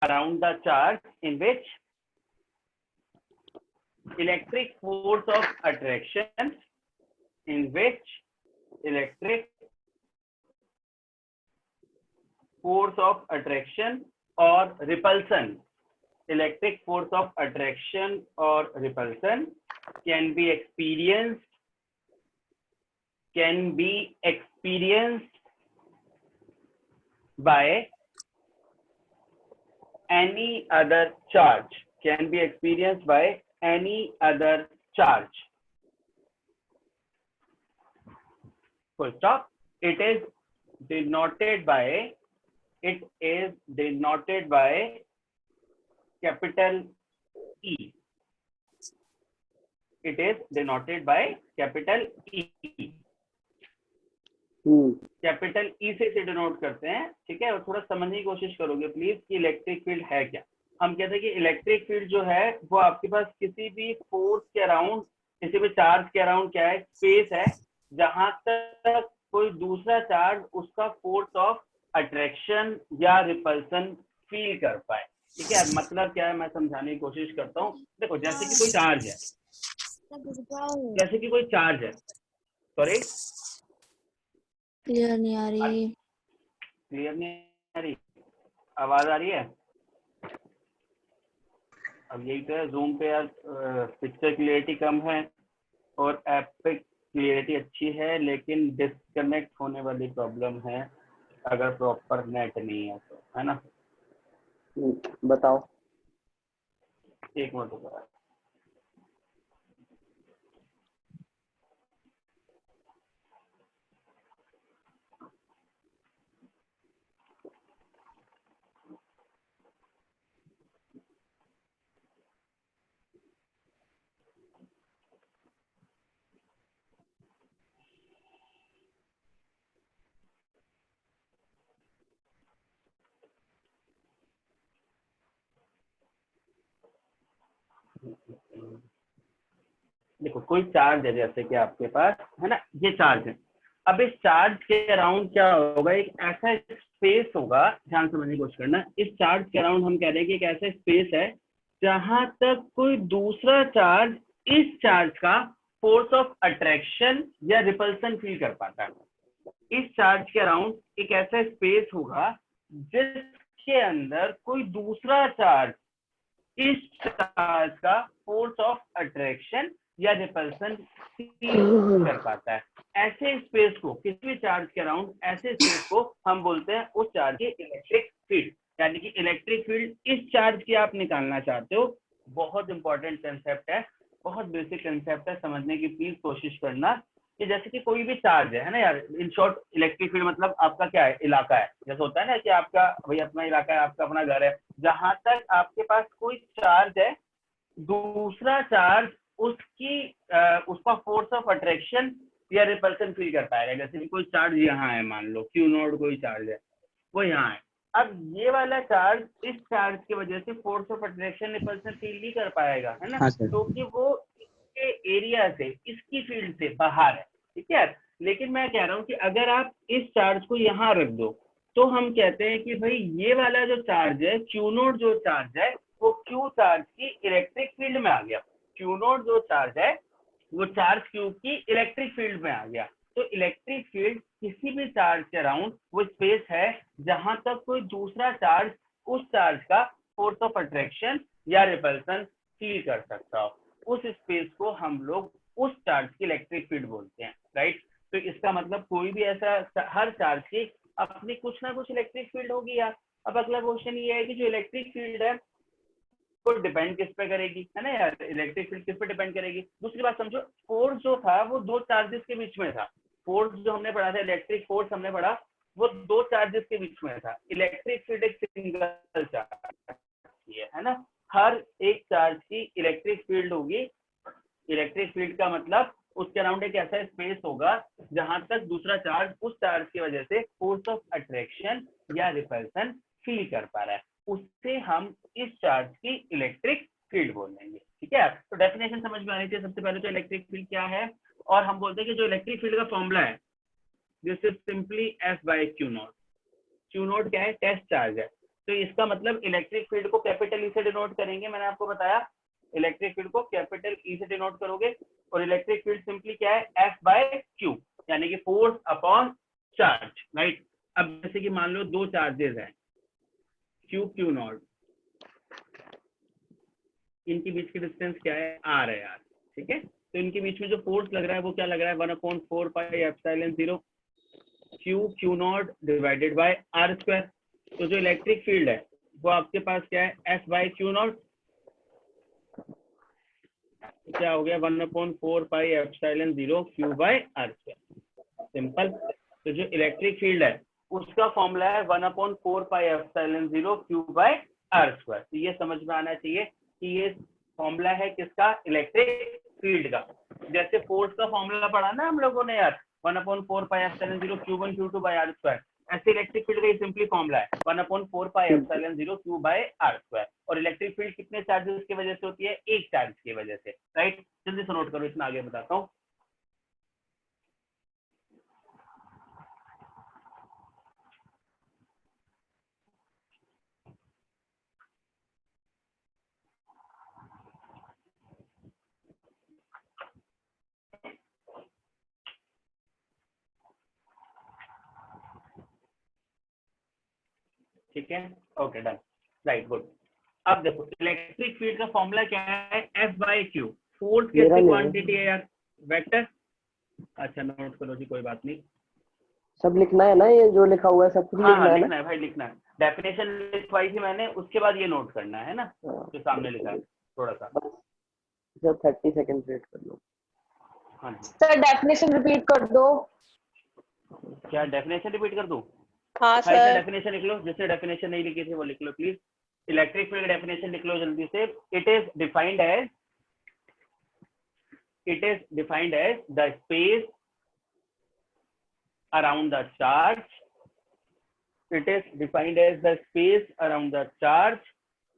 around the charge in which electric force of attraction or repulsion can be experienced by any other charge. Full stop. It is denoted by capital E. It is denoted by capital E. Capital E से denote करते हैं, ठीक है। और थोड़ा समझने की कोशिश करोगे प्लीज कि इलेक्ट्रिक फील्ड है क्या। हम कहते हैं कि इलेक्ट्रिक फील्ड जो है वो आपके पास किसी भी फोर्स के अराउंड, किसी भी चार्ज के अराउंड क्या है, स्पेस है, जहां तक कोई दूसरा चार्ज उसका फोर्स ऑफ अट्रैक्शन या रिपल्सन फील कर पाए, ठीक है। मतलब क्या है, मैं समझाने की कोशिश करता हूँ। देखो जैसे कि कोई चार्ज है, सॉरी क्लियर नहीं आ रही, आवाज आ रही है। अब यही तो है, जूम पे यार पिक्चर क्लियरिटी कम है और ऐप पे क्लियरिटी अच्छी है, लेकिन डिस्कनेक्ट होने वाली प्रॉब्लम है अगर प्रॉपर नेट नहीं है तो, है ना। बताओ, एक मिनट रुको। देखो कोई चार्ज है जैसे कि आपके पास है ना, ये चार्ज है। अब इस चार्ज के अराउंड क्या होगा, एक ऐसा स्पेस होगा, ध्यान समझने की कोशिश करना। इस चार्ज के अराउंड हम कह रहे हैं कि एक ऐसा स्पेस है जहां तक कोई दूसरा चार्ज इस चार्ज का फोर्स ऑफ अट्रैक्शन या रिपल्सन फील कर पाता है। इस चार्ज के अराउंड एक ऐसा स्पेस होगा जिसके अंदर कोई दूसरा चार्ज इस चार्ज का फोर्स ऑफ अट्रैक्शन या रिपल्सन फील कर पाता है। ऐसे स्पेस को, किसी भी चार्ज के अराउंड ऐसे स्पेस को हम बोलते हैं उस चार्ज की इलेक्ट्रिक फील्ड। यानी कि इलेक्ट्रिक फील्ड इस चार्ज की आप निकालना चाहते हो। बहुत इंपॉर्टेंट कंसेप्ट है, बहुत बेसिक कंसेप्ट है, समझने की प्लीज कोशिश करना। कि जैसे कि कोई भी चार्ज है ना यार, इन शॉर्ट इलेक्ट्रिक फील्ड मतलब आपका क्या है, इलाका है। जैसे होता है ना कि आपका भाई अपना इलाका है, आपका अपना घर है, जहां तक आपके पास कोई चार्ज है, दूसरा चार्ज उसका फोर्स ऑफ अट्रैक्शन या रिपल्सन फील कर पाएगा। जैसे कि कोई चार्ज यहाँ है, मान लो Q नोड कोई चार्ज है, वो यहाँ है। अब ये वाला चार्ज इस चार्ज की वजह से force of attraction repulsion feel नहीं कर पाएगा, है ना, क्योंकि वो इसके एरिया से, इसकी फील्ड से बाहर है, ठीक है। लेकिन मैं कह रहा हूँ कि अगर आप इस चार्ज को यहाँ रख दो तो हम कहते हैं कि भाई ये वाला जो चार्ज है, Q नोड जो चार्ज है, वो Q चार्ज की इलेक्ट्रिक फील्ड में आ गया। Q नोड जो चार्ज है वो चार्ज Q की इलेक्ट्रिक फील्ड में आ गया। तो इलेक्ट्रिक फील्ड किसी भी चार्ज के अराउंड वो स्पेस है जहां तक कोई दूसरा चार्ज उस चार्ज का फोर्स ऑफ अट्रैक्शन या रिपल्सन फील कर सकता हो। उस स्पेस को हम लोग उस चार्ज की इलेक्ट्रिक फील्ड बोलते हैं, राइट। तो इसका मतलब कोई भी ऐसा, हर चार्ज की अपनी कुछ ना कुछ इलेक्ट्रिक फील्ड होगी यार। अब अगला क्वेश्चन ये है कि जो इलेक्ट्रिक फील्ड है वो डिपेंड किस पे करेगी, है ना यार, इलेक्ट्रिक फील्ड किस पे डिपेंड करेगी। दूसरी बात समझो, फोर्स जो था वो दो चार्जेस के बीच में था। फोर्स जो हमने पढ़ा था, इलेक्ट्रिक फोर्स हमने पढ़ा, वो दो चार्जेस के बीच में था। इलेक्ट्रिक फील्ड एक सिंगल चार्ज है ना। हर एक चार्ज की इलेक्ट्रिक फील्ड होगी। इलेक्ट्रिक फील्ड का मतलब उसके अराउंड एक ऐसा स्पेस होगा जहां तक दूसरा चार्ज उस चार्ज की वजह से फोर्स ऑफ अट्रैक्शन या रिपल्सन फील कर पा रहा है, उससे हम इस चार्ज की इलेक्ट्रिक फील्ड बोलेंगे, ठीक है। तो डेफिनेशन समझ में आनी चाहिए। सबसे पहले तो इलेक्ट्रिक फील्ड क्या है, और हम बोलते हैं कि जो इलेक्ट्रिक फील्ड का फॉर्मूला है, this is simply F by Q not. Q not क्या है, टेस्ट चार्ज है। तो इसका मतलब इलेक्ट्रिक फील्ड को कैपिटल ई से डिनोट करेंगे, मैंने आपको बताया इलेक्ट्रिक फील्ड को कैपिटल ई से डिनोट करोगे, और इलेक्ट्रिक फील्ड सिंपली क्या है, एफ बाय क्यू, यानी कि फोर्स अपॉन चार्ज, राइट। अब जैसे कि मान लो दो चार्जेस हैं क्यू क्यू नॉट, इनके बीच की डिस्टेंस क्या है, आर है यार, ठीक है। तो इनके बीच में जो फोर्स लग रहा है वो क्या लग रहा है, 1/4 pi epsilon 0 Q Q naught divided by R square. तो जो इलेक्ट्रिक फील्ड है वो आपके पास क्या है, एफ बाय क्यू नॉट, क्या हो गया 1/4 pi epsilon 0 Q by R square, simple. तो जो इलेक्ट्रिक फील्ड है उसका फॉर्मूला है 1/4 pi epsilon 0 Q by R square. तो ये समझ में आना चाहिए कि ये फॉर्मूला है किसका, इलेक्ट्रिक फील्ड का। जैसे फोर्स का फॉर्मूला पढ़ा ना हम लोगों ने यार, 1/4 pi epsilon 0 Q1 Q2 by R square, ऐसे इलेक्ट्रिक फील्ड का ये सिंपली फॉर्मूला है 1/4 pi epsilon 0 Q by R square. और इलेक्ट्रिक फील्ड कितने चार्जेस की वजह से होती है, एक चार्ज की वजह से, राइट। जल्दी से नोट करो, इतना आगे बताता हूँ। ठीक है, ओके डन, राइट गुड। अब देखो इलेक्ट्रिक फील्ड का फॉर्मूला क्या है, एफ बाय क्यू। फोर्स कैसे क्वांटिटी है यार, वेक्टर। अच्छा नोट करो जी, कोई बात नहीं। सब लिखना है ना, ये जो लिखा हुआ है सब कुछ हाँ लिखना हाँ है ना। लिखना है भाई, लिखना है। डेफिनेशन लिखवाई थी मैंने, उसके बाद ये नोट करना है ना, जो सामने लिखा है थोड़ा सा। जब 30 सेकंड वेट कर लो। हाँ जी सर डेफिनेशन रिपीट कर दो। क्या डेफिनेशन रिपीट कर दूं? हाँ भाई से सर। डेफिनेशन लिख लो, जिसने डेफिनेशन नहीं लिखी थी वो लिख लो प्लीज। इलेक्ट्रिक फील्ड डेफिनेशन लिख लो जल्दी से। It is defined as the space around the charge. It is defined as the space around the charge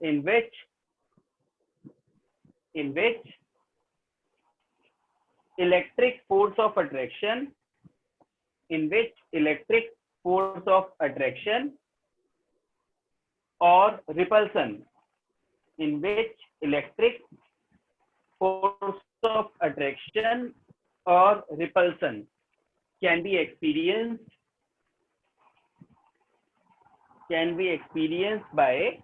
in which electric force of attraction or repulsion can be experienced by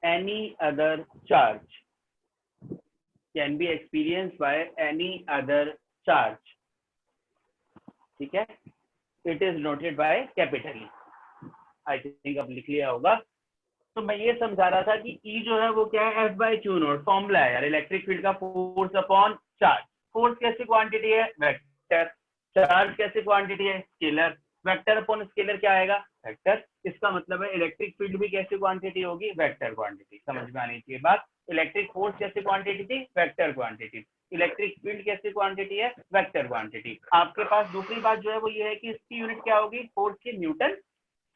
any other charge. ठीक है, it is noted by capital E. I think अब लिख लिया होगा। तो मैं ये समझा रहा था कि ई जो है वो क्या है, F by Q naught, formula है यार इलेक्ट्रिक फील्ड का, फोर्स अपॉन चार्ज। फोर्स कैसी क्वांटिटी है, वेक्टर। चार्ज कैसी क्वांटिटी है, स्केलर। वेक्टर अपॉन स्केलर क्या आएगा, वेक्टर। इसका मतलब है इलेक्ट्रिक फील्ड भी कैसी क्वांटिटी होगी, वेक्टर क्वांटिटी। समझ में आनी चाहिए बात। इलेक्ट्रिक फोर्स कैसी क्वांटिटी थी, वेक्टर क्वांटिटी। इलेक्ट्रिक फील्ड कैसी क्वांटिटी है, वेक्टर क्वांटिटी। आपके पास दूसरी बात जो है वो ये है कि इसकी यूनिट क्या होगी, फोर्स की न्यूटन।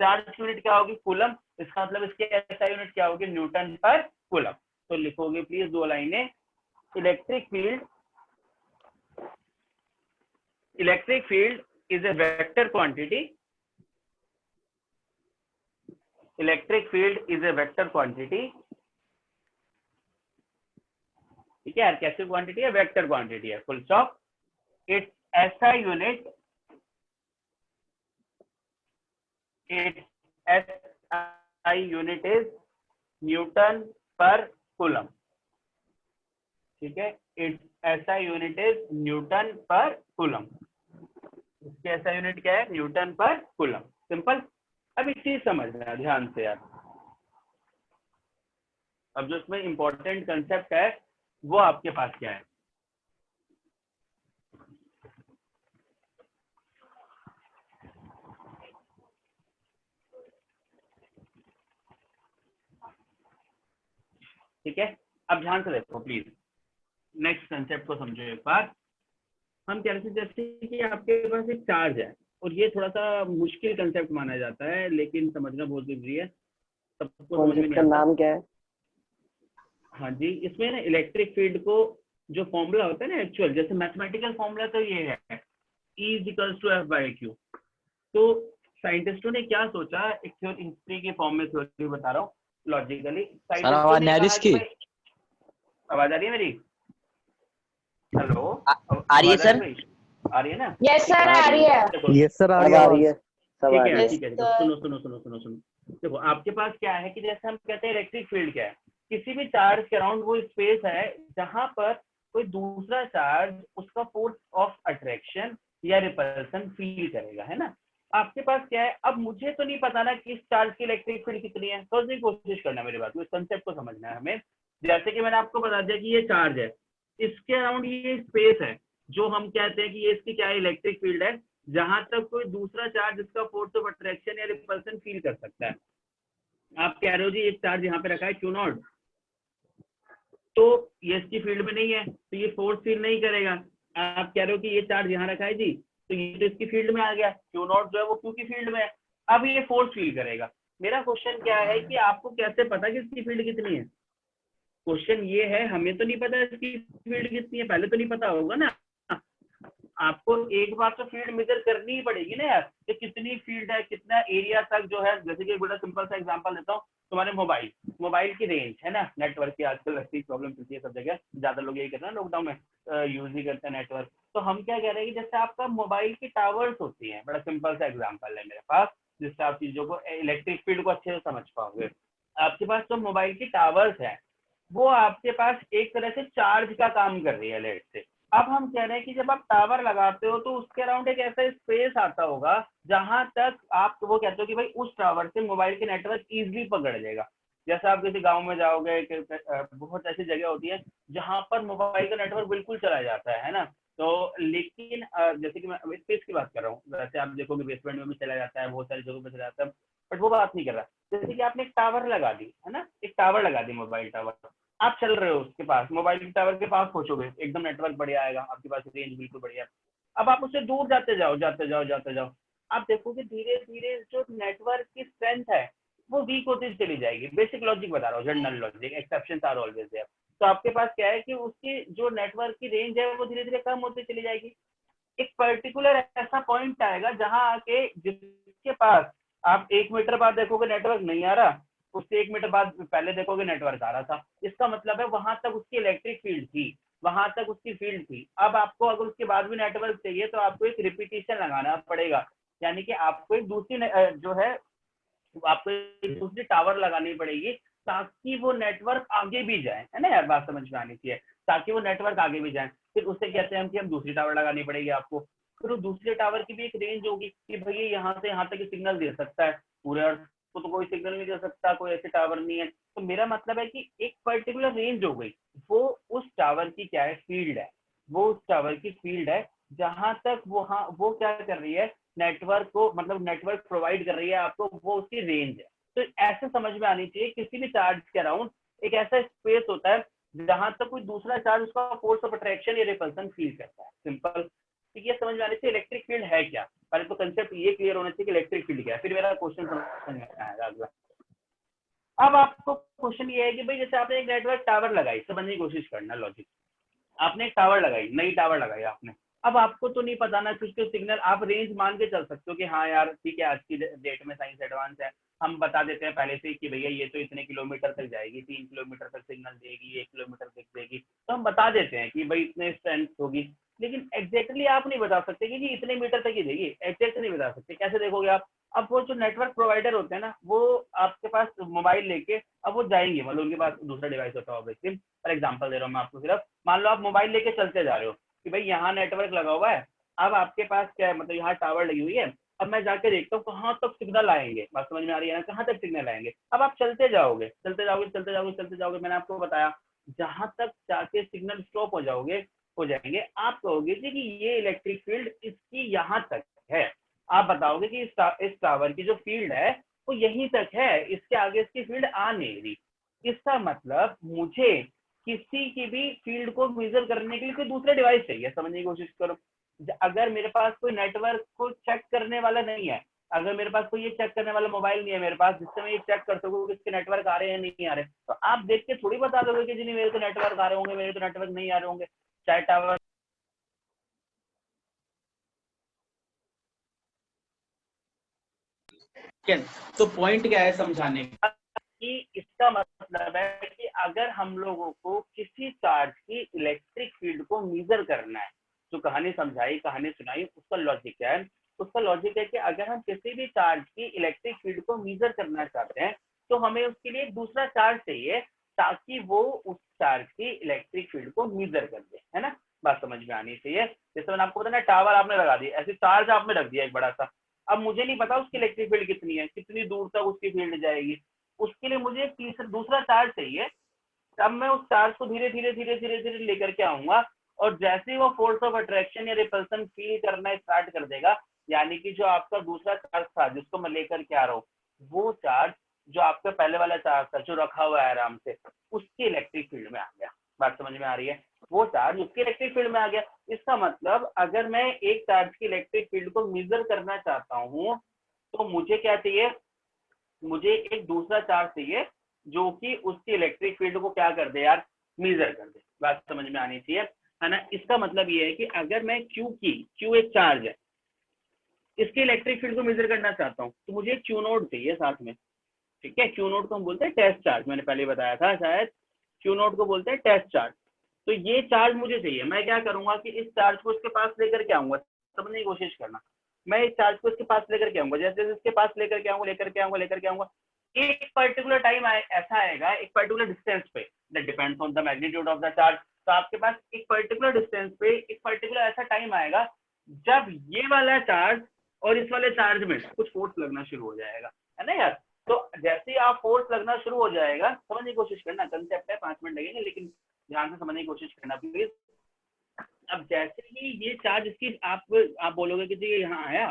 चार्ज की यूनिट क्या होगी, कूलम। इसका मतलब इसकी एसआई यूनिट क्या होगी, न्यूटन पर कूलम। तो लिखोगे प्लीज दो लाइनें, electric field is a vector quantity. Electric field is a vector quantity. ठीक है यार, कैसे क्वांटिटी है, वेक्टर क्वांटिटी है, full stop. its SI unit is Newton पर कूलम। ठीक है, its SI unit is Newton पर कूलम। इसकी ऐसा यूनिट क्या है, न्यूटन पर कूलम। सिंपल। अब एक चीज समझना ध्यान से यार, अब जो इसमें इंपॉर्टेंट कंसेप्ट है वो आपके पास क्या है, ठीक है। अब ध्यान से देखो प्लीज, नेक्स्ट कंसेप्ट को समझो एक बार। हम कह रहे थे जैसे कि आपके पास एक चार्ज है, और ये थोड़ा सा मुश्किल कंसेप्ट माना जाता है लेकिन समझना बहुत जरूरी है, सबको समझ में नहीं आता। नाम क्या है? हाँ जी, इसमें ना इलेक्ट्रिक फील्ड को जो फॉर्मूला होता है ना एक्चुअल, जैसे मैथमेटिकल फॉर्मूला तो ये है E = F/Q। तो साइंटिस्टों ने क्या सोचा, एक हिस्ट्री के फॉर्म में थ्योरी बता रहा हूँ, लॉजिकली सर साइंटिस्टों आवाज ने नहीं आ रही कहा कि इसकी? भाई, आवाज आ रही है मेरी? हेलो, आ रही है आवाज आ रही सर? भाई? आ रही है ना? यस सर आ आ रही रही है। देखो, यस सर आ रही सब है आ रही आवाज। है, सब आ ठीक है रही है। ठीक है, देखो सुनो सुनो सुनो सुनो सुनो। देखो आपके पास क्या है कि जैसे हम कहते हैं इलेक्ट्रिक फील्ड क्या है, किसी भी चार्ज के अराउंड वो स्पेस है जहां पर कोई दूसरा चार्ज उसका फोर्स ऑफ अट्रैक्शन या रिपल्सन फील करेगा, है ना? आपके पास क्या है, अब मुझे तो नहीं पता ना कि इस चार्ज की इलेक्ट्रिक फील्ड कितनी है, समझने की कोशिश करना मेरी बात को, इस कंसेप्ट को समझना है हमें। जैसे कि मैंने आपको बता दिया कि ये चार्ज है, इसके अराउंड ये स्पेस है जो हम कहते हैं कि ये इसकी क्या है, इलेक्ट्रिक फील्ड है, जहां तक कोई दूसरा चार्ज इसका फोर्स ऑफ अट्रैक्शन या रिपल्सन फील कर सकता है। आप कह रहे हो जी एक चार्ज यहाँ पे रखा है क्यू नॉट, तो ये इसकी फील्ड में नहीं है तो ये फोर्स फील नहीं करेगा। आप कह रहे हो कि ये चार्ज यहाँ रखा है जी, तो ये तो इसकी फील्ड में आ गया, क्यू नॉट जो है वो क्यू की फील्ड में है, अब ये फोर्स फील करेगा। मेरा क्वेश्चन क्या है कि आपको कैसे पता कि इसकी फील्ड कितनी है? क्वेश्चन ये है, हमें तो नहीं पता इसकी फील्ड कितनी है, पहले तो नहीं पता होगा ना। आपको एक बार तो फील्ड मेजर करनी ही पड़ेगी ना यार, कि कितनी फील्ड है, कितना एरिया तक जो है। जैसे कि एक बड़ा सिंपल सा एग्जांपल देता हूँ, तुम्हारे मोबाइल की रेंज है ना, नेटवर्क की आजकल ऐसी प्रॉब्लम चलती है सब जगह, ज्यादा लोग यही करते हैं लॉकडाउन में, यूज ही करते हैं नेटवर्क। तो हम क्या कह रहे हैं कि जैसे आपका मोबाइल की टावर्स होती है, बड़ा सिंपल सा एग्जाम्पल है मेरे पास जिससे आप चीजों को, इलेक्ट्रिक फील्ड को अच्छे से समझ पाओगे। आपके पास जो मोबाइल की टावर्स है वो आपके पास एक तरह से चार्ज का काम कर रही है लेट से। अब हम कह रहे हैं कि जब आप टावर लगाते हो तो उसके अराउंड एक ऐसा स्पेस आता होगा जहां तक आप वो कहते हो कि भाई उस टावर से मोबाइल के नेटवर्क इजीली पकड़ लेगा। जैसे आप किसी गांव में जाओगे, बहुत ऐसी जगह होती है जहां पर मोबाइल का नेटवर्क बिल्कुल चला जाता है ना। तो लेकिन जैसे कि मैं स्पेस की बात कर रहा हूँ, वैसे आप देखोगे बेसमेंट में भी चला जाता है, बहुत सारी जगहों पर चला जाता है, बट वो बात नहीं कर रहा। जैसे कि आपने एक टावर लगा दी है ना, एक टावर लगा दी, मोबाइल टावर, आप चल रहे हो उसके पास, मोबाइल टावर के पास पहुंचोगे, एकदम नेटवर्क बढ़िया आएगा, आपके पास रेंज बिल्कुल बढ़िया। अब आप उससे दूर जाते जाओ जाते जाओ जाते जाओ, आप देखोगे धीरे धीरे जो नेटवर्क की स्ट्रेंथ है वो वीक होती चली जाएगी। बेसिक लॉजिक बता रहा हूँ, general logic, exceptions are always there. तो आपके पास क्या है कि उसकी जो नेटवर्क की रेंज है वो धीरे धीरे कम होती चली जाएगी। एक पर्टिकुलर ऐसा पॉइंट आएगा जहां आके जिसके पास आप 1 मीटर बाद देखोगे नेटवर्क नहीं आ रहा, उससे 1 मीटर बाद पहले देखोगे नेटवर्क आ रहा था। इसका मतलब है वहां तक उसकी इलेक्ट्रिक फील्ड थी, वहां तक उसकी फील्ड थी। अब आपको अगर उसके बाद भी नेटवर्क चाहिए तो आपको एक रिपीटेशन लगाना पड़ेगा, यानी कि आपको एक दूसरी जो है आपको एक दूसरी टावर लगानी पड़ेगी ताकि वो नेटवर्क आगे भी जाए, है ना यार, बात समझ में आनी चाहिए, ताकि वो नेटवर्क आगे भी जाए। फिर उससे कहते हैं हम कि हम दूसरी टावर लगानी पड़ेगी आपको। फिर उस दूसरे टावर की भी एक रेंज होगी कि भैया यहाँ से यहाँ तक सिग्नल दे सकता है, पूरे अर्थ को तो कोई सिग्नल नहीं दे सकता, कोई ऐसे टावर नहीं है। तो मेरा मतलब है कि एक पर्टिकुलर रेंज हो गई, वो उस टावर की क्या है, फील्ड है, वो उस टावर की फील्ड है जहां तक वो क्या कर रही है, नेटवर्क को, मतलब नेटवर्क प्रोवाइड कर रही है आपको, वो उसकी रेंज है। तो ऐसे समझ में आनी चाहिए, किसी भी चार्ज के अराउंड एक ऐसा स्पेस होता है जहां तक कोई दूसरा चार्ज उसका फोर्स ऑफ अट्रैक्शन या रिपल्सन फील करता है। सिंपल, तो ये समझ में आनी चाहिए इलेक्ट्रिक फील्ड है क्या। पहले तो कंसेप्ट ये क्लियर होना चाहिए कि इलेक्ट्रिक फील्ड क्या है, फिर मेरा क्वेश्चन समझ में आएगा अगला। अब आपको क्वेश्चन ये है कि भाई जैसे आपने एक नेटवर्क टावर लगाई, समझने की कोशिश करना लॉजिक। आपने एक टावर लगाई, नई टावर लगाई आपने, अब आपको तो नहीं पता ना कुछ, तो सिग्नल आप रेंज मान के चल सकते हो कि हाँ यार ठीक है, आज की डेट में साइंस एडवांस है, हम बता देते हैं पहले से कि भैया ये तो इतने किलोमीटर तक जाएगी, 3 किलोमीटर तक सिग्नल देगी, 1 किलोमीटर तक देगी, तो हम बता देते हैं कि भाई इतने स्ट्रेंथ होगी। लेकिन एग्जैक्टली आप नहीं बता सकते कि इतने मीटर तक ही देगी, एग्जैक्ट नहीं बता सकते, कैसे देखोगे आप? अब वो जो नेटवर्क प्रोवाइडर होते हैं ना, वो आपके पास मोबाइल लेके अब वो जाएंगे, मतलब उनके पास दूसरा डिवाइस होता है ऑब्वियसली। फॉर एग्जांपल दे रहा हूँ मैं आपको, सिर्फ मान लो आप मोबाइल लेके चलते जा रहे हो कि भाई यहाँ नेटवर्क लगा हुआ है, अब आपके पास क्या है, मतलब यहाँ टावर लगी हुई है, अब मैं जाके देखता हूँ कहाँ तक सिग्नल आएंगे, बात समझ में आ रही है ना, कहाँ तक सिग्नल आएंगे। अब आप चलते जाओगे चलते जाओगे चलते जाओगे चलते जाओगे, मैंने आपको बताया जहां तक जाके सिग्नल स्टॉप हो जाएंगे, आप कहोगे कि ये इलेक्ट्रिक फील्ड इसकी यहाँ तक है। आप बताओगे कि इस टावर की जो फील्ड है वो यहीं तक है, इसके आगे इसकी फील्ड आ नहीं रही। इसका मतलब मुझे किसी की भी फील्ड को मेजर करने के लिए कोई दूसरा डिवाइस चाहिए, समझने की कोशिश करो। अगर मेरे पास कोई नेटवर्क को चेक करने वाला नहीं है, अगर मेरे पास कोई ये चेक करने वाला मोबाइल नहीं है मेरे पास जिससे मैं ये चेक कर सकूँ कि इसके नेटवर्क आ रहे हैं नहीं आ रहे, तो आप देख के थोड़ी बता दोगे कि जी नहीं मेरे तो नेटवर्क आ रहे होंगे, मेरे तो नेटवर्क नहीं आ रहे होंगे, चाहे टावर तो पॉइंट क्या है समझाने का कि इसका मतलब है कि अगर हम लोगों को किसी चार्ज की इलेक्ट्रिक फील्ड को मेजर करना है, जो कहानी समझाई, कहानी सुनाई, उसका लॉजिक क्या है? उसका लॉजिक है कि अगर हम किसी भी चार्ज की इलेक्ट्रिक फील्ड को मेजर करना चाहते हैं तो हमें उसके लिए दूसरा चार्ज चाहिए ताकि वो उस चार्ज की इलेक्ट्रिक फील्ड को मेजर कर दे, है ना? बात समझ में आनी चाहिए। जैसे मैंने आपको बताया ना, टावर आपने लगा दिया, ऐसे चार्ज आपने रख दिया एक बड़ा सा, अब मुझे नहीं पता उसकी इलेक्ट्रिक फील्ड कितनी है, कितनी दूर तक उसकी फील्ड जाएगी, उसके लिए मुझे तीसरा दूसरा चार्ज चाहिए। तब मैं उस चार्ज को धीरे धीरे धीरे धीरे धीरे लेकर के आऊंगा और जैसे ही वो फोर्स ऑफ अट्रैक्शन या रिपल्सन फील करना स्टार्ट कर देगा, यानी कि जो आपका दूसरा चार्ज था जिसको मैं लेकर के आ रहा हूँ, वो चार्ज जो आपका पहले वाला चार्ज था जो रखा हुआ है आराम से, उसकी इलेक्ट्रिक फील्ड में आ गया। बात समझ में आ रही है? वो चार्ज उसकी इलेक्ट्रिक फील्ड में आ गया। इसका मतलब अगर मैं एक चार्ज की इलेक्ट्रिक फील्ड को मेजर करना चाहता हूँ तो मुझे क्या चाहिए? मुझे एक दूसरा चार्ज चाहिए जो कि उसकी इलेक्ट्रिक फील्ड को क्या कर दे यार, मेजर कर दे। बात समझ में आनी चाहिए, है ना? इसका मतलब ये है कि अगर मैं Q एक चार्ज है, इसकी इलेक्ट्रिक फील्ड को मेजर करना चाहता हूँ तो मुझे Q नोड चाहिए साथ में, ठीक है? Q नोड को हम बोलते हैं टेस्ट चार्ज, मैंने पहले बताया था शायद, Q नोड को बोलते हैं टेस्ट चार्ज। तो ये चार्ज मुझे चाहिए, मैं क्या करूंगा कि इस चार्ज को इसके पास लेकर के आऊंगा, समझने की कोशिश करना। मैं इस चार्ज को इसके पास लेकर के आऊंगा, जैसे जैसे इसके पास लेकर के आऊंगा, एक पर्टिकुलर टाइम ऐसा आएगा, एक पर्टिकुलर डिस्टेंस पे, that depends on the magnitude of the charge. तो आपके पास एक पर्टिकुलर डिस्टेंस पे एक पर्टिकुलर ऐसा टाइम आएगा जब ये वाला चार्ज और इस वाले चार्ज में कुछ फोर्स लगना शुरू हो जाएगा, है ना यार? तो जैसे ही आप फोर्स लगना शुरू हो जाएगा, समझने की कोशिश करना, कंसेप्ट है, 5 मिनट लगेंगे लेकिन ध्यान से समझने की कोशिश करना प्लीज। अब जैसे ही ये चार्ज इसकी आप बोलोगे कि जी यहाँ आया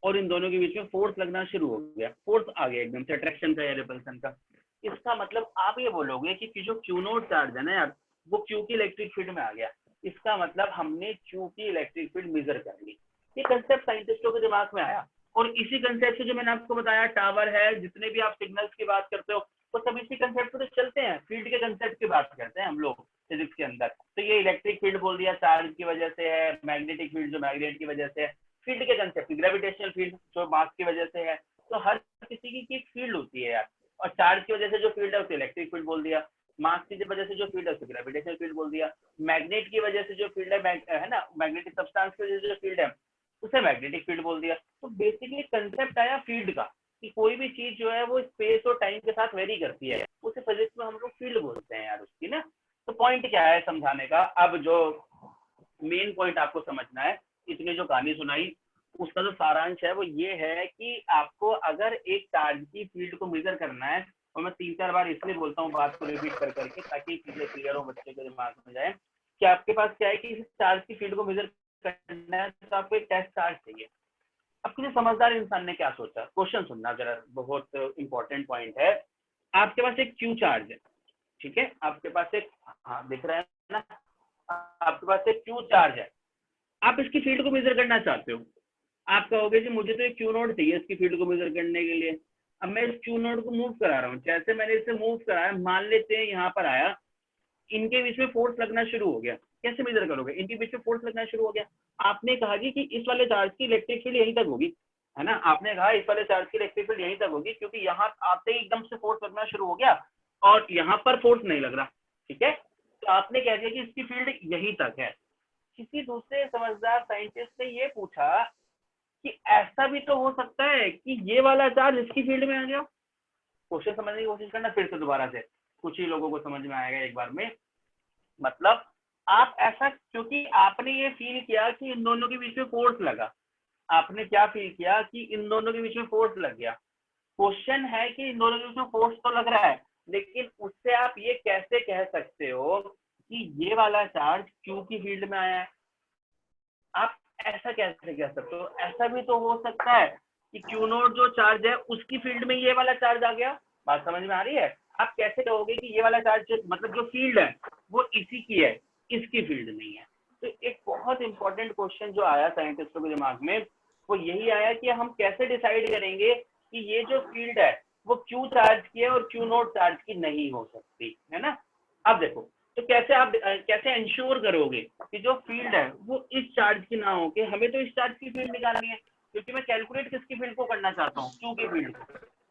और इन दोनों के बीच में फोर्स लगना शुरू हो गया, फोर्स आ गया एकदम से अट्रैक्शन का या रिपल्सन का, इसका मतलब आप ये बोलोगे कि जो Q नोड चार्ज है ना यार, वो Q की इलेक्ट्रिक फील्ड में आ गया। इसका मतलब हमने Q की इलेक्ट्रिक फील्ड मेजर कर ली। ये कंसेप्ट साइंटिस्टों के दिमाग में आया और इसी कंसेप्ट से जो मैंने आपको बताया, टावर है, जितने भी आप सिग्नल्स की बात करते हो वो सब इसी कंसेप्ट पे तो चलते हैं, फील्ड के कंसेप्ट की बात करते हैं हम लोग फिजिक्स के अंदर। तो ये इलेक्ट्रिक फील्ड बोल दिया चार्ज की वजह से है, मैग्नेटिक फील्ड जो मैग्नेट की वजह से है, फील्ड के कंसेप्ट, ग्रेविटेशनल फील्ड जो मास की वजह से है। तो हर किसी की फील्ड होती है यार, और चार्ज की वजह से जो फील्ड है उसे इलेक्ट्रिक फील्ड बोल दिया, मास की वजह से जो फील्ड है उसे ग्रेविटेशनल फील्ड बोल दिया, मैग्नेट की वजह से जो फील्ड है ना, मैग्नेटिक सब्सटेंस की वजह से जो फील्ड है उसे मैग्नेटिक फील्ड बोल दिया। तो बेसिकली कंसेप्ट आया फील्ड का कि कोई भी चीज जो है वो स्पेस और टाइम के साथ वेरी करती है, उसे फिजिक्स में हम लोग फील्ड बोलते हैं यार उसकी ना। तो पॉइंट क्या है समझाने का? अब जो मेन पॉइंट आपको समझना है, इतनी जो कहानी सुनाई उसका जो सारांश है वो ये है कि आपको अगर एक चार्ज की फील्ड को मेजर करना है, और मैं 3-4 बार इसलिए बोलता हूँ बात को रिपीट कर करके ताकि चीजें क्लियर हो बच्चे के दिमाग में जाए, कि आपके पास क्या है कि इस चार्ज की फील्ड को मेजर करना है तो आपको एक टेस्ट चार्ज चाहिए। अब किसी समझदार इंसान ने क्या सोचा, क्वेश्चन सुनना जरा, बहुत इंपॉर्टेंट पॉइंट है। आपके पास एक Q चार्ज है, ठीक है? आपके पास एक, हाँ दिख रहा है ना, आपके पास एक Q चार्ज है, आप इसकी फील्ड को मेजर करना चाहते हो। आप कहोगे कि मुझे तो एक Q नोड चाहिए इसकी फील्ड को मेजर करने के लिए। अब मैं इस Q नोड को मूव करा रहा हूँ, जैसे मैंने इसे मूव कराया, मान लेते हैं यहाँ पर आया, इनके बीच में फोर्स लगना शुरू हो गया। कैसे मेजर करोगे? इनके बीच में फोर्स लगना शुरू हो गया। आपने कहा कि इस वाले चार्ज की इलेक्ट्रिक फील्ड यहीं तक होगी, है ना? आपने कहा इस वाले चार्ज की इलेक्ट्रिक फील्ड यहीं तक होगी क्योंकि यहाँ आते ही एकदम से फोर्स लगना शुरू हो गया और यहाँ पर फोर्स नहीं लग रहा, ठीक है? तो आपने कह दिया कि इसकी फील्ड यहीं तक है। किसी दूसरे समझदार साइंटिस्ट ने ये पूछा कि ऐसा भी तो हो सकता है कि ये वाला चार्ज इसकी फील्ड में आ गया। क्वेश्चन समझने की कोशिश करना फिर से दोबारा से, कुछ ही लोगों को समझ में आएगा एक बार में। मतलब आप ऐसा, क्योंकि आपने ये फील किया कि इन दोनों के बीच में फोर्स लगा, आपने क्या फील किया कि इन दोनों के बीच में फोर्स लग गया। क्वेश्चन है कि इन दोनों के बीच में फोर्स तो लग रहा है, लेकिन उससे आप ये कैसे कह सकते हो कि ये वाला चार्ज Q की फील्ड में आया है? आप ऐसा कैसे कह सकते हो? ऐसा भी तो हो सकता है कि Q नोड जो चार्ज है उसकी फील्ड में ये वाला चार्ज आ गया। बात समझ में आ रही है? आप कैसे कहोगे कि ये वाला चार्ज मतलब जो फील्ड है वो इसी की है, इसकी फील्ड नहीं है? तो एक बहुत इंपॉर्टेंट क्वेश्चन जो आया साइंटिस्टों के दिमाग में वो यही आया कि हम कैसे डिसाइड करेंगे कि ये जो फील्ड है वो Q चार्ज की है और Q नोड चार्ज की नहीं हो सकती, है ना? अब देखो, तो कैसे आप कैसे इंश्योर करोगे कि जो फील्ड है वो इस चार्ज की ना हो? कि हमें तो इस चार्ज की फील्ड निकालनी है, क्योंकि मैं कैलकुलेट किसकी फील्ड को करना चाहता हूँ, क्यू की फील्ड को।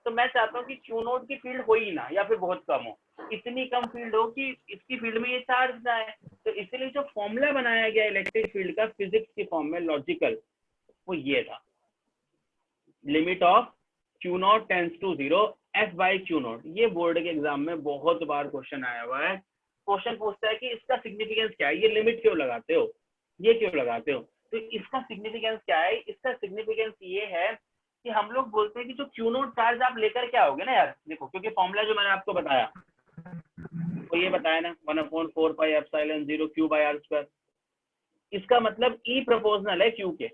तो मैं चाहता हूँ कि क्यू नोट की फील्ड हो ही ना, या फिर बहुत कम हो, इतनी कम फील्ड हो कि इसकी फील्ड में ये चार्ज ना है। तो इसलिए जो फॉर्मूला बनाया गया इलेक्ट्रिक फील्ड का फिजिक्स की फॉर्म में लॉजिकल, वो ये था, limit of Q naught tends to 0 F by Q naught. ये बोर्ड के एग्जाम में बहुत बार क्वेश्चन आया हुआ है। क्वेश्चन पूछता है कि इसका सिग्निफिकेंस क्या है, ये लिमिट क्यों लगाते हो, ये क्यों लगाते हो। तो इसका सिग्निफिकेंस क्या है, इसका सिग्निफिकेंस ये है कि हम लोग बोलते हैं कि जो क्यू नोट चार्ज आप लेकर क्या होगे ना यार, देखो क्योंकि फॉर्मूला जो मैंने आपको बताया तो ये बताया ना 1/4 pi epsilon 0 Q by R square. इसका मतलब ई प्रोपोर्शनल है क्यू के।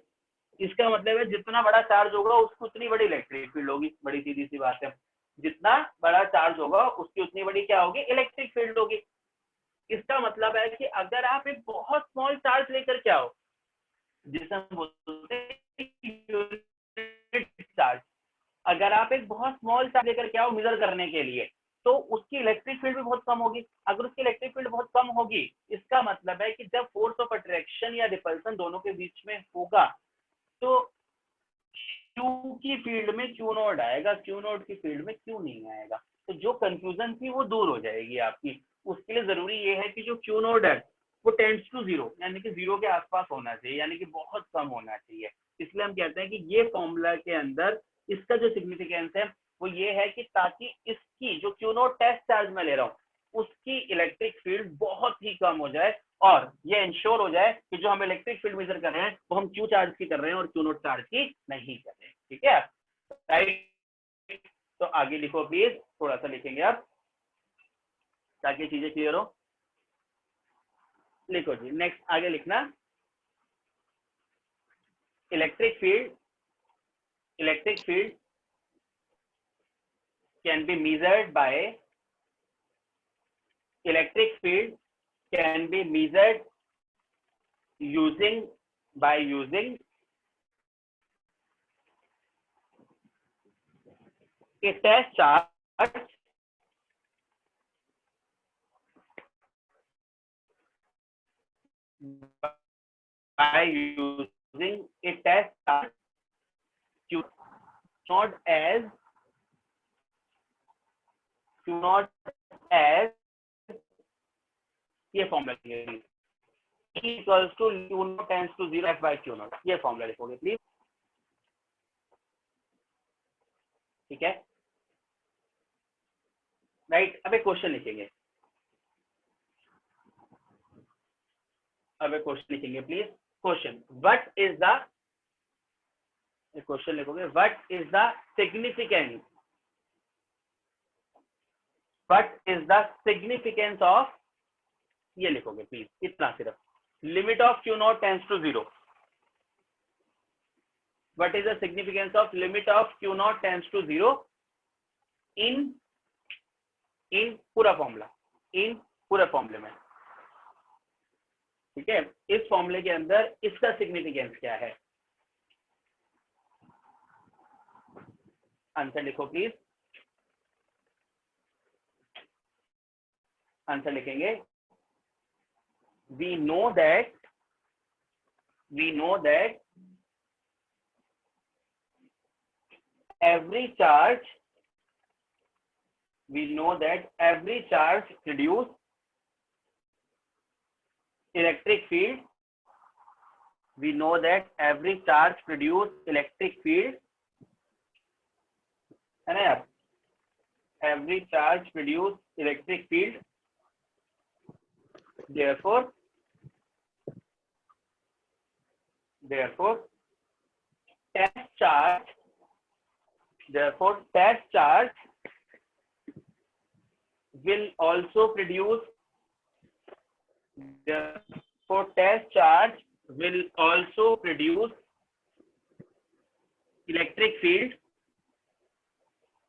इसका मतलब है जितना बड़ा चार्ज होगा उसकी उतनी बड़ी इलेक्ट्रिक फील्ड होगी, बड़ी सीधी सी बात है। जितना बड़ा चार्ज होगा उसकी उतनी बड़ी क्या होगी, इलेक्ट्रिक फील्ड होगी। इसका मतलब है कि अगर आप एक बहुत स्मॉल चार्ज लेकर के आओ, जिसे हम बोलते हैं यूनिट चार्ज, अगर आप एक बहुत स्मॉल चार्ज लेकर के आओ मेजर करने के लिए, तो उसकी इलेक्ट्रिक फील्ड भी बहुत कम होगी। अगर उसकी इलेक्ट्रिक फील्ड बहुत कम होगी, इसका मतलब है कि जब फोर्स ऑफ अट्रैक्शन या रिपल्सन दोनों के बीच में होगा, तो क्यू की फील्ड में क्यू नोट आएगा, क्यू नोट की फील्ड में क्यू नहीं आएगा। तो जो कंफ्यूजन थी वो दूर हो जाएगी आपकी। उसके लिए जरूरी ये है कि जो क्यू नोट है वो टेंड्स टू 0, यानी कि 0 के आसपास होना चाहिए, यानी कि बहुत कम होना चाहिए। इसलिए हम कहते हैं कि ये फॉर्मूला के अंदर इसका जो सिग्निफिकेंस है वो ये है कि ताकि इसकी जो क्यू नोट टेस्ट चार्ज में ले रहा हूँ उसकी इलेक्ट्रिक फील्ड बहुत ही कम हो जाए, और ये इंश्योर हो जाए कि जो हम इलेक्ट्रिक फील्ड मेजर कर रहे हैं वो हम क्यू चार्ज की कर रहे हैं और क्यू नोट चार्ज की नहीं कर रहे हैं। ठीक है, राइट। तो आगे लिखो प्लीज, थोड़ा सा लिखेंगे आप ताकि चीजें क्लियर हो। लिखो जी, नेक्स्ट आगे लिखना, electric field can be measured by electric field can be measured using a test charge by using a test charge Q not as ये फॉर्मूला लिखिए, equals to Q naught tends to 0 F by Q naught. ये formula लिखोगे please, ठीक है, right. अब एक question लिखेंगे, please. Question, what is the, question लिखोगे, what is the significance of, ये लिखोगे प्लीज, इतना सिर्फ, limit of Q naught tends to 0। What is the significance of limit of Q naught tends to 0 इन पूरे फॉर्मूले में। ठीक है, इस फॉर्मूले के अंदर इसका सिग्निफिकेंस क्या है, आंसर लिखो प्लीज। आंसर लिखेंगे, we know that every charge produce electric field. We know that every charge produce electric field, है ना यार, every charge produce electric field. Therefore test charge will also produce electric field.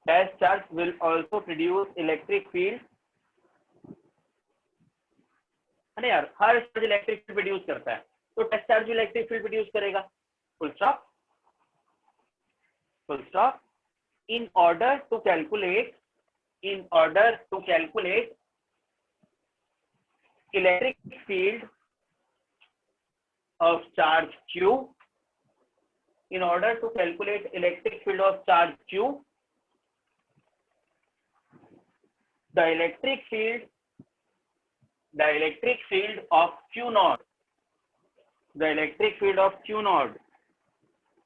Test charge will also produce electric field, है ना यार, हर charge electric field produce करता है, तो test charge भी इलेक्ट्रिक फील्ड प्रोड्यूस करेगा। Full stop. In order to calculate electric field of charge Q, in order to calculate electric field of charge Q, the electric field of Q naught, the electric field of Q naught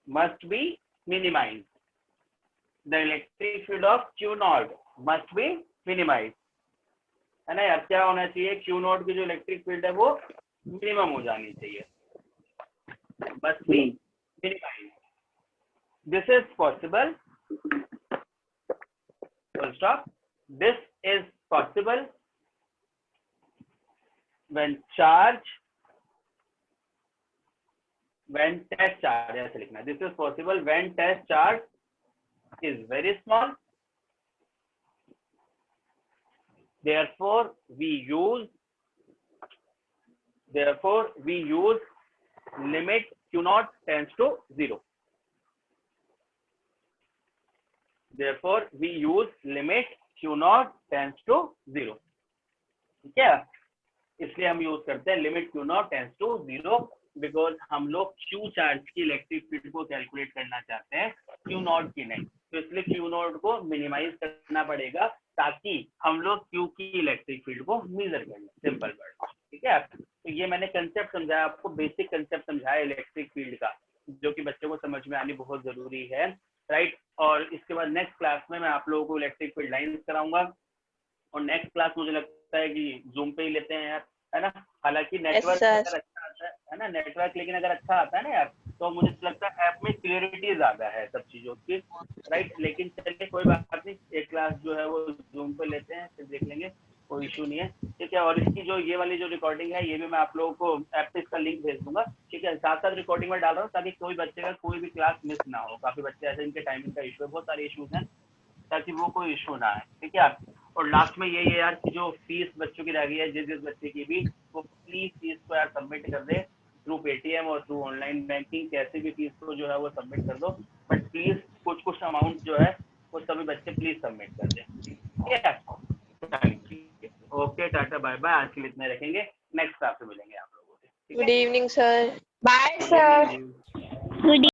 must be minimized. The electric field of Q naught must be minimized. है ना यार, क्या होना चाहिए, Q naught की जो electric field है वो मिनिमम हो जानी चाहिए, must be minimized. This is possible. Full stop. This is possible when test charge, ऐसे लिखना. This is possible when test charge is very small. Therefore, we use limit Q naught tends to 0. Therefore, we use limit Q naught tends to 0. ठीक है, इसलिए हम use करते हैं limit Q naught tends to 0 because हम लोग Q charge की electric field को कैलकुलेट करना चाहते हैं, Q naught की नहीं. तो इसलिए Q naught को मिनिमाइज करना पड़ेगा ताकि हम लोग Q की इलेक्ट्रिक फील्ड को मेजर कर लें. Simple word. ठीक है, तो ये मैंने कंसेप्ट समझाया आपको, बेसिक कंसेप्ट समझाया इलेक्ट्रिक फील्ड का, जो कि बच्चों को समझ में आनी बहुत जरूरी है. राइट, और इसके बाद नेक्स्ट क्लास में मैं आप लोगों को इलेक्ट्रिक फील्ड लाइंस कराऊंगा, और नेक्स्ट क्लास मुझे लगता है कि जूम पे ही लेते हैं यार, है ना. हालांकि नेटवर्क अगर अच्छा आता है ना, नेटवर्क लेकिन अगर अच्छा आता है ना यार, तो मुझे लगता है ऐप में क्लियरिटी ज्यादा है सब चीजों की. राइट, लेकिन चलिए कोई बात नहीं, एक क्लास जो है वो जूम पे लेते हैं, फिर देख लेंगे, कोई इशू नहीं है. ठीक है, और इसकी जो ये वाली जो रिकॉर्डिंग है, ये भी मैं आप लोगों को ऐप पे इसका लिंक भेज दूंगा. ठीक है, साथ साथ रिकॉर्डिंग में डाल रहा हूँ ताकि कोई बच्चे का कोई भी क्लास मिस ना हो. काफी बच्चे ऐसे इनके टाइमिंग का इशू है, बहुत सारे इशूज हैं, ताकि वो कोई इशू ना है. ठीक है, और लास्ट में ये यार कि जो फीस बच्चों की रह गई है, जिस बच्चे की भी, वो प्लीज फीस को यार सबमिट कर दे थ्रू पेटीएम और थ्रू ऑनलाइन बैंकिंग. कैसे भी फीस को जो है वो सबमिट कर दो, बट प्लीज कुछ अमाउंट जो है वो सभी बच्चे प्लीज सबमिट कर दे. ठीक है, ओके, टाटा बाय बाय. आज के लिए इतना रखेंगे, नेक्स्ट क्लास में मिलेंगे आप लोगों से. Good evening sir. Bye sir. Good